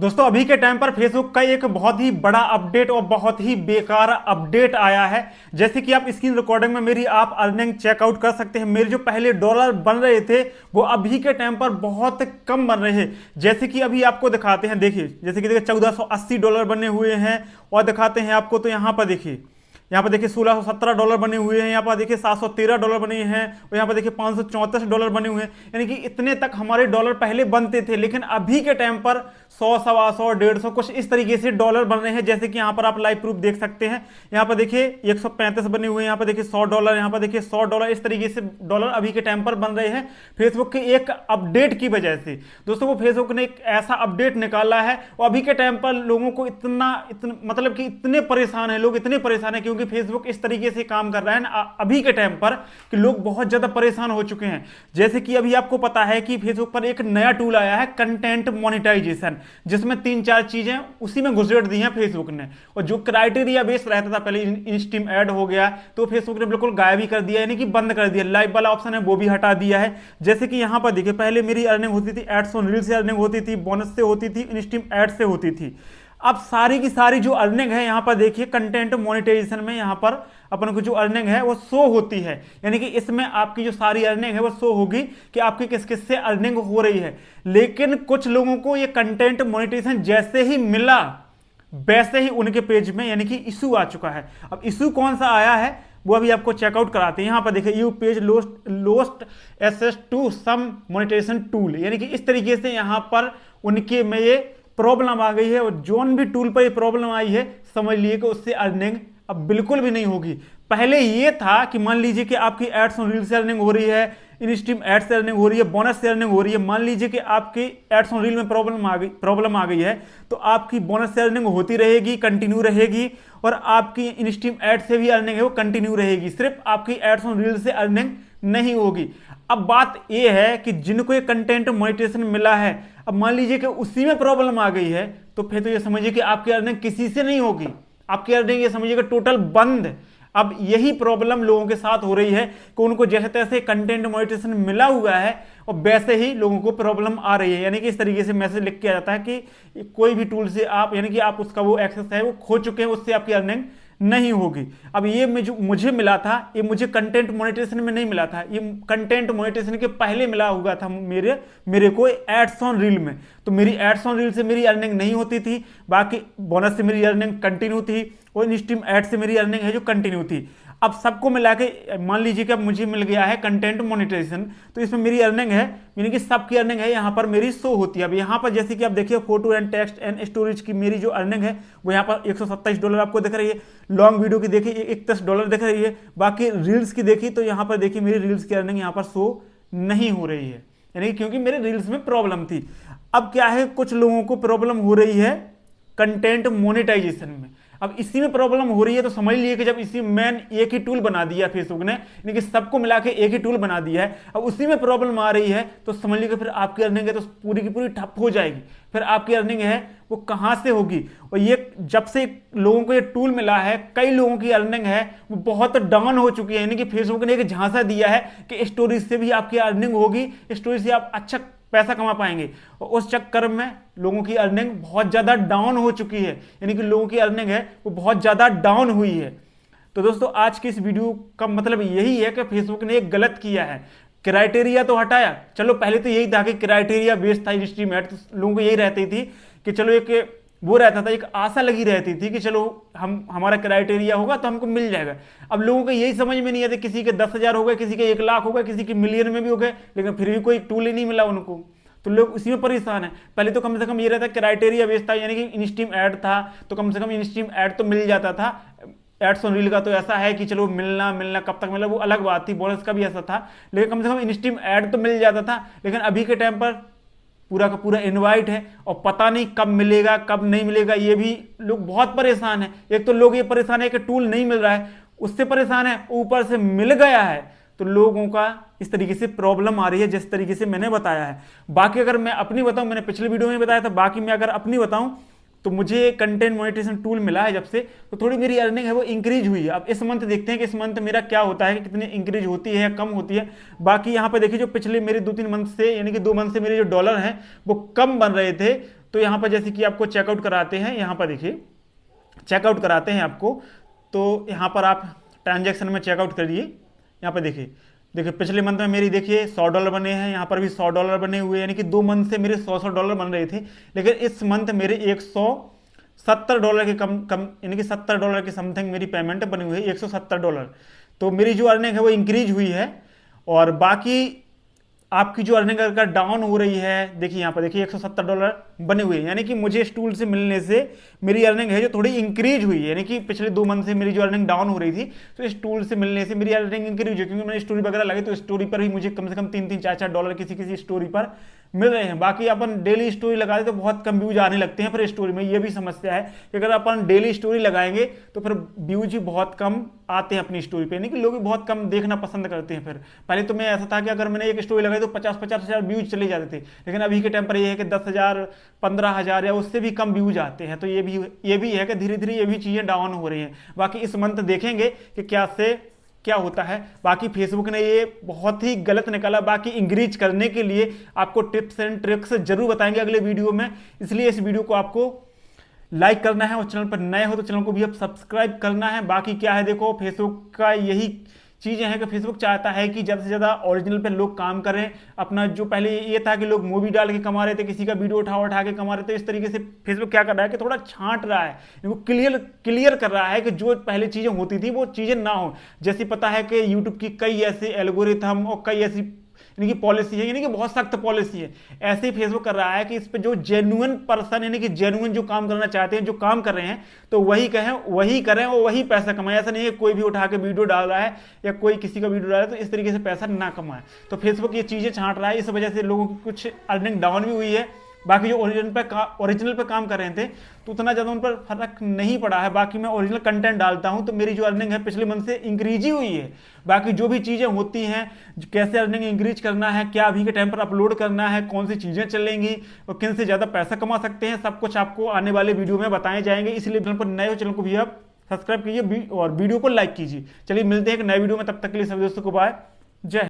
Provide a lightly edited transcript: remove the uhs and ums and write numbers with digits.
दोस्तों अभी के टाइम पर फेसबुक का एक बहुत ही बड़ा अपडेट और बहुत ही बेकार अपडेट आया है। जैसे कि आप स्क्रीन रिकॉर्डिंग में मेरी आप अर्निंग चेकआउट कर सकते हैं। मेरे जो पहले डॉलर बन रहे थे वो अभी के टाइम पर बहुत कम बन रहे हैं। जैसे कि अभी आपको दिखाते हैं, देखिए जैसे कि देखिए $1480 बने हुए हैं और दिखाते हैं आपको। तो यहाँ पर देखिए, यहाँ पर देखिए $1617 बने हुए हैं, यहाँ पर देखिए $713 बने हैं और यहाँ पर देखिए $534 बने हुए हैं। यानी कि इतने तक हमारे डॉलर पहले बनते थे, लेकिन अभी के टाइम पर 100, 125, 150 कुछ इस तरीके से डॉलर बन रहे हैं। जैसे कि यहाँ पर आप लाइव प्रूफ देख सकते हैं। यहाँ पर देखिए 135 बने हुए हैं, यहाँ पर देखिए $100, यहाँ पर देखिए $100, इस तरीके से डॉलर अभी के टाइम पर बन रहे हैं फेसबुक के एक अपडेट की वजह से। दोस्तों वो फेसबुक ने एक ऐसा अपडेट निकाला है और अभी के टाइम पर लोगों को इतना मतलब कि इतने परेशान है, लोग इतने परेशान है क्योंकि फेसबुक इस तरीके से काम कर रहा है ना अभी के टाइम पर कि लोग बहुत ज्यादा परेशान हो चुके हैं। जैसे कि अभी आपको पता है कि फेसबुक पर एक नया टूल आया है कंटेंट मोनेटाइजेशन, जिसमें 3-4 चीजें उसी में घुसेड़ दी हैं फेसबुक ने। और जो क्राइटेरिया बेस रहता था पहले, इंस्टीम ऐड हो गया तो फेसबुक ने बिल्कुल गायब ही कर दिया, यानी कि बंद कर दिया। लाइव वाला ऑप्शन है वो भी हटा दिया है। जैसे कि यहां पर देखिए पहले मेरी अर्निंग होती थी एड्स ऑन रील से अर्निंग होती थी, बोनस से होती थी, इंस्टीम ऐड से होती थी। अब सारी की सारी जो अर्निंग है यहाँ पर देखिए कंटेंट मोनेटाइजेशन में यहाँ पर अपन को जो अर्निंग है वो शो होती है। यानी कि इसमें आपकी जो सारी अर्निंग है वो शो होगी कि आपकी किस किस से अर्निंग हो रही है। लेकिन कुछ लोगों को ये कंटेंट मोनेटाइजेशन जैसे ही मिला वैसे ही उनके पेज में यानी कि इशू आ चुका है। अब इशू कौन सा आया है वो अभी आपको चेकआउट कराते हैं। यहां पर देखिए you page lost access to some monetisation tool, यानी कि इस तरीके से यहां पर उनके में ये प्रॉब्लम आ गई है। और जोन भी टूल पर ये प्रॉब्लम आई है, समझ लिए कि उससे अर्निंग अब बिल्कुल भी नहीं होगी। पहले ये था कि मान लीजिए कि आपकी एड्स ऑन रील से अर्निंग हो रही है, इंस्ट्रीम एड्स से अर्निंग हो रही है, बोनस से अर्निंग हो रही है। मान लीजिए कि आपकी एड्स ऑन रील में प्रॉब्लम आ गई है तो आपकी बोनस से अर्निंग होती रहेगी, कंटिन्यू रहेगी, और आपकी इंस्ट्रीम एड से भी अर्निंग है वो कंटिन्यू रहेगी। सिर्फ आपकी एड्स ऑन रील से अर्निंग नहीं होगी। अब बात यह है कि जिनको ये कंटेंट मोनेटाइजेशन मिला है, अब मान लीजिए कि उसी में प्रॉब्लम आ गई है तो फिर तो ये समझिए कि आपकी अर्निंग किसी से नहीं होगी, आपकी अर्निंग ये समझिए टोटल बंद। अब यही प्रॉब्लम लोगों के साथ हो रही है कि उनको जैसे तैसे कंटेंट मोनेटाइजेशन मिला हुआ है और वैसे ही लोगों को प्रॉब्लम आ रही है। यानी कि इस तरीके से मैसेज लिख के आ जाता है कि कोई भी टूल से आप यानी कि आप उसका वो एक्सेस है वो खो चुके हैं, उससे आपकी अर्निंग नहीं होगी। अब ये मुझे मिला था, ये मुझे कंटेंट मोनेटाइजेशन में नहीं मिला था, ये कंटेंट मोनेटाइजेशन के पहले मिला हुआ था मेरे को एड्स ऑन रील में। तो मेरी एड्स ऑन रील से मेरी अर्निंग नहीं होती थी, बाकी बोनस से मेरी अर्निंग कंटिन्यू थी और इंस्ट्रीम एड से मेरी अर्निंग है जो कंटिन्यू थी। अब सबको मिला के मान लीजिए कि अब मुझे मिल गया है कंटेंट मोनेटाइजेशन, तो इसमें मेरी अर्निंग है यानी कि सबकी अर्निंग है यहाँ पर मेरी शो होती है। अब यहाँ पर जैसे कि आप देखिए photo and text and storage की मेरी जो अर्निंग है वो यहाँ पर $127 आपको दिख रही है। लॉन्ग वीडियो की देखिए $31 दिख रही है। बाकी रील्स की देखी तो यहाँ पर देखिए मेरी रील्स की अर्निंग यहाँ पर शो नहीं हो रही है, यानी क्योंकि मेरे रील्स में प्रॉब्लम थी। अब क्या है, कुछ लोगों को प्रॉब्लम हो रही है कंटेंट मोनेटाइजेशन में। अब इसी में प्रॉब्लम हो रही है तो समझ लिए कि जब इसी मैन एक ही टूल बना दिया फेसबुक ने, यानी कि सबको मिला के एक ही टूल बना दिया है, अब उसी में प्रॉब्लम आ रही है तो समझ लीजिए फिर आपकी अर्निंग है तो पूरी की पूरी ठप हो जाएगी। फिर आपकी अर्निंग है वो कहां से होगी। और ये जब से लोगों को ये टूल मिला है, कई लोगों की अर्निंग है वो बहुत डाउन हो चुकी है। यानी कि फेसबुक ने एक झांसा दिया है कि स्टोरीज से भी आपकी अर्निंग होगी, स्टोरीज से आप अच्छा पैसा कमा पाएंगे, और उस चक्कर में लोगों की अर्निंग बहुत ज्यादा डाउन हो चुकी है। यानी कि लोगों की अर्निंग है वो बहुत ज्यादा डाउन हुई है। तो दोस्तों आज की इस वीडियो का मतलब यही है कि फेसबुक ने एक गलत किया है। क्राइटेरिया तो हटाया, चलो पहले तो यही था कि क्राइटेरिया बेस्ड था इंस्ट्रीम ऐड, तो लोगों को यही रहती थी कि चलो एक वो रहता था, एक आशा लगी रहती थी कि चलो हमारा क्राइटेरिया होगा तो हमको मिल जाएगा। अब लोगों को यही समझ में नहीं आता, किसी के 10,000 हो गए, किसी के 1 लाख हो गए, किसी के मिलियन में भी हो गए, लेकिन फिर भी कोई टूल ही नहीं मिला उनको, तो लोग उसी में परेशान है। पहले तो कम से कम ये रहता क्राइटेरिया बेस्ड था, यानी कि इंस्ट्रीम ऐड था तो कम से कम इंस्ट्रीम ऐड तो मिल जाता था। एड्स ऑन रील का तो ऐसा है कि चलो मिलना कब तक मिला वो अलग बात थी, बोनस का भी ऐसा था, लेकिन कम से कम इंस्ट्रीम ऐड तो मिल जाता था। लेकिन अभी के टाइम पर पूरा का पूरा इनवाइट है और पता नहीं कब मिलेगा कब नहीं मिलेगा, ये भी लोग बहुत परेशान है। एक तो लोग ये परेशान है कि टूल नहीं मिल रहा है, उससे परेशान है, ऊपर से मिल गया है तो लोगों का इस तरीके से प्रॉब्लम आ रही है जिस तरीके से मैंने बताया है। बाकी अगर मैं अपनी बताऊं, मैंने पिछले वीडियो में बताया था, बाकी मैं अगर अपनी बताऊं तो मुझे कंटेंट मोनेटाइजेशन टूल मिला है जब से, तो थोड़ी मेरी अर्निंग है वो इंक्रीज हुई है। अब इस मंथ देखते हैं कि इस मंथ मेरा क्या होता है कि कितनी इंक्रीज होती है या कम होती है। बाकी यहाँ पे देखिए जो पिछले मेरे 2-3 मंथ से यानी कि 2 मंथ से मेरे जो डॉलर हैं वो कम बन रहे थे, तो यहाँ पर जैसे कि आपको चेकआउट कराते हैं, यहाँ पर देखिए चेकआउट कराते हैं आपको, तो यहाँ पर आप ट्रांजैक्शन में चेकआउट करिए। यहाँ पर देखिए देखिए पिछले मंथ में मेरी देखिए $100 बने हैं, यहाँ पर भी $100 बने हुए हैं, यानी कि 2 मंथ से मेरे $100 बन रहे थे, लेकिन इस मंथ मेरे $170 के कम यानी कि $70 के समथिंग मेरी पेमेंट बनी हुई है, $170। तो मेरी जो अर्निंग है वो इंक्रीज हुई है। और बाकी आपकी जो अर्निंग अगर डाउन हो रही है, देखिए यहाँ पर देखिए $170 बने हुए हैं, यानी कि मुझे इस टूल से मिलने से मेरी अर्निंग है जो थोड़ी इंक्रीज हुई है, यानी कि पिछले 2 मंथ से मेरी जो अर्निंग डाउन हो रही थी, तो इस टूल से मिलने से मेरी अर्निंग इंक्रीज हुई, क्योंकि मैंने स्टोरी वगैरह लगी तो स्टोरी पर भी मुझे कम से कम $3-4 किसी किसी स्टोरी पर मिल रहे हैं। बाकी अपन डेली स्टोरी लगाते तो बहुत कम व्यूज आने लगते हैं, फिर स्टोरी में ये भी समस्या है कि अगर अपन डेली स्टोरी लगाएंगे तो फिर व्यूज ही बहुत कम आते हैं अपनी स्टोरी पे, यानी कि लोग भी बहुत कम देखना पसंद करते हैं। फिर पहले तो मैं ऐसा था कि अगर मैंने एक स्टोरी लगाई तो 50-50 हज़ार व्यूज चले जाते थे, लेकिन अभी के टाइम पर ये है कि 10,000 15,000 या उससे भी कम व्यूज आते हैं। तो ये भी है कि धीरे धीरे ये भी चीज़ें डाउन हो रही हैं। बाकी इस मंथ देखेंगे कि क्या होता है। बाकी फेसबुक ने ये बहुत ही गलत निकाला। बाकी इंक्रीज करने के लिए आपको टिप्स एंड ट्रिक्स जरूर बताएंगे अगले वीडियो में, इसलिए इस वीडियो को आपको लाइक करना है और चैनल पर नए हो तो चैनल को भी अब सब्सक्राइब करना है। बाकी क्या है, देखो फेसबुक का यही चीज़ें हैं कि फेसबुक चाहता है कि ज़्यादा से ज़्यादा ओरिजिनल पे लोग काम करें। अपना जो पहले ये था कि लोग मूवी डाल के कमा रहे थे, किसी का वीडियो उठा के कमा रहे थे, इस तरीके से फेसबुक क्या कर रहा है कि थोड़ा छांट रहा है, इनको क्लियर कर रहा है कि जो पहले चीज़ें होती थी वो चीज़ें ना हो। जैसे पता है कि यूट्यूब की कई ऐसे एल्गोरिथम और कई ऐसी यानी कि पॉलिसी है, यानी कि बहुत सख्त पॉलिसी है। ऐसे ही फेसबुक कर रहा है कि इस पे जो जेन्युइन पर्सन यानी कि जेन्युइन जो काम करना चाहते हैं, जो काम कर रहे हैं, तो वही कहें वही करें और वही पैसा कमाएं। ऐसा नहीं है कोई भी उठा के वीडियो डाल रहा है या कोई किसी का वीडियो डाल रहा है तो इस तरीके से पैसा ना कमाए। तो फेसबुक ये चीज़ें छांट रहा है, इस वजह से लोगों की कुछ अर्निंग डाउन भी हुई है। बाकी जो ओरिजिनल पे काम कर रहे थे तो उतना ज़्यादा उन पर फर्क नहीं पड़ा है। बाकी मैं ओरिजिनल कंटेंट डालता हूं तो मेरी जो अर्निंग है पिछले मंथ से इंक्रीज ही हुई है। बाकी जो भी चीज़ें होती हैं, कैसे अर्निंग इंक्रीज करना है, क्या अभी के टाइम पर अपलोड करना है, कौन सी चीज़ें चलेंगी और किन से ज़्यादा पैसा कमा सकते हैं, सब कुछ आपको आने वाले वीडियो में बताए जाएंगे। इसलिए चैनल पर नए हो, चैनल को भी आप सब्सक्राइब कीजिए और वीडियो को लाइक कीजिए। चलिए मिलते हैं एक नए वीडियो में, तब तक के लिए सभी दोस्तों को बाय, जय।